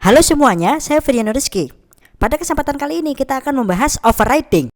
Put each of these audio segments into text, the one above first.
Halo semuanya, saya Firyan Rizky. Pada kesempatan kali ini kita akan membahas overriding.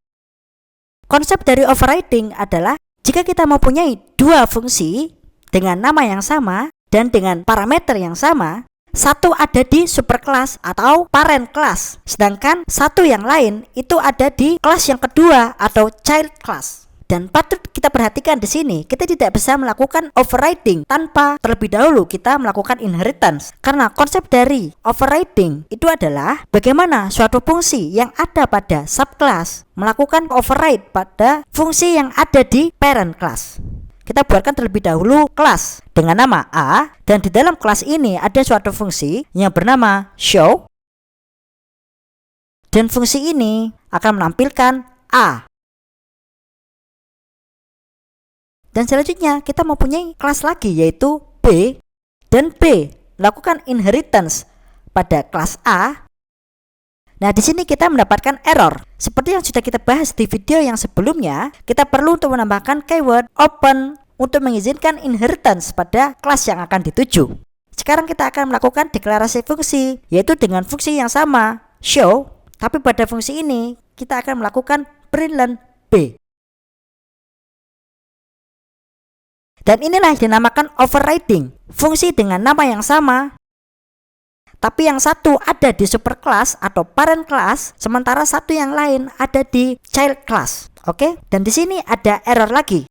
Konsep dari overriding adalah jika kita mempunyai dua fungsi dengan nama yang sama dan dengan parameter yang sama, satu ada di superclass atau parent class, sedangkan satu yang lain itu ada di kelas yang kedua atau child class. Dan patut kita perhatikan di sini, kita tidak bisa melakukan overriding tanpa terlebih dahulu kita melakukan inheritance. Karena konsep dari overriding itu adalah bagaimana suatu fungsi yang ada pada subclass melakukan override pada fungsi yang ada di parent class. Kita buatkan terlebih dahulu kelas dengan nama A, dan di dalam kelas ini ada suatu fungsi yang bernama show, dan fungsi ini akan menampilkan A. Dan selanjutnya kita mempunyai kelas lagi yaitu B, dan B lakukan inheritance pada kelas A. Nah, di sini kita mendapatkan error. Seperti yang sudah kita bahas di video yang sebelumnya, kita perlu untuk menambahkan keyword open untuk mengizinkan inheritance pada kelas yang akan dituju. Sekarang kita akan melakukan deklarasi fungsi, yaitu dengan fungsi yang sama, show, tapi pada fungsi ini kita akan melakukan println B. Dan inilah yang dinamakan overriding. Fungsi dengan nama yang sama, tapi yang satu ada di superclass atau parent class, sementara satu yang lain ada di child class. Oke? Dan di sini ada error lagi.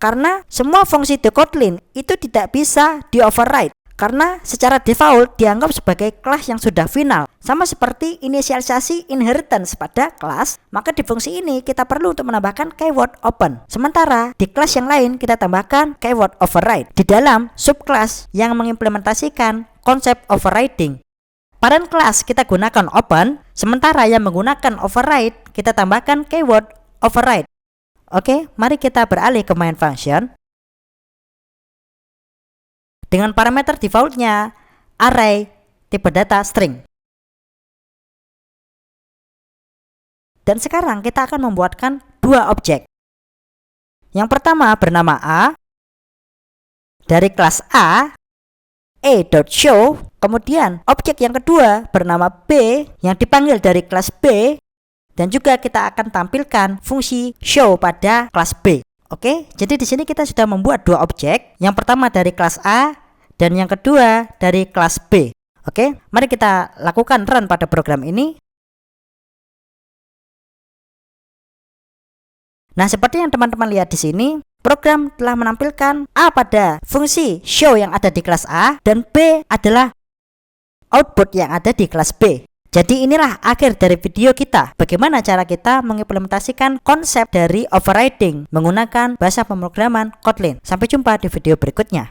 Karena semua fungsi di Kotlin itu tidak bisa di-override. Karena secara default dianggap sebagai kelas yang sudah final. Sama seperti inisialisasi inheritance pada kelas, maka di fungsi ini kita perlu untuk menambahkan keyword open. Sementara di kelas yang lain kita tambahkan keyword override di dalam subclass yang mengimplementasikan konsep overriding. Parent class kita gunakan open, sementara yang menggunakan override kita tambahkan keyword override. Oke, mari kita beralih ke main function. Dengan parameter defaultnya array tipe data string. Dan sekarang kita akan membuatkan dua objek. Yang pertama bernama A, dari kelas A.show. Kemudian objek yang kedua bernama B yang dipanggil dari kelas B, dan juga kita akan tampilkan fungsi show pada kelas B. Oke, jadi di sini kita sudah membuat dua objek. Yang pertama dari kelas A dan yang kedua dari kelas B. Oke, mari kita lakukan run pada program ini. Nah, seperti yang teman-teman lihat di sini, program telah menampilkan A pada fungsi show yang ada di kelas A dan B adalah output yang ada di kelas B. Jadi inilah akhir dari video kita, bagaimana cara kita mengimplementasikan konsep dari overriding menggunakan bahasa pemrograman Kotlin. Sampai jumpa di video berikutnya.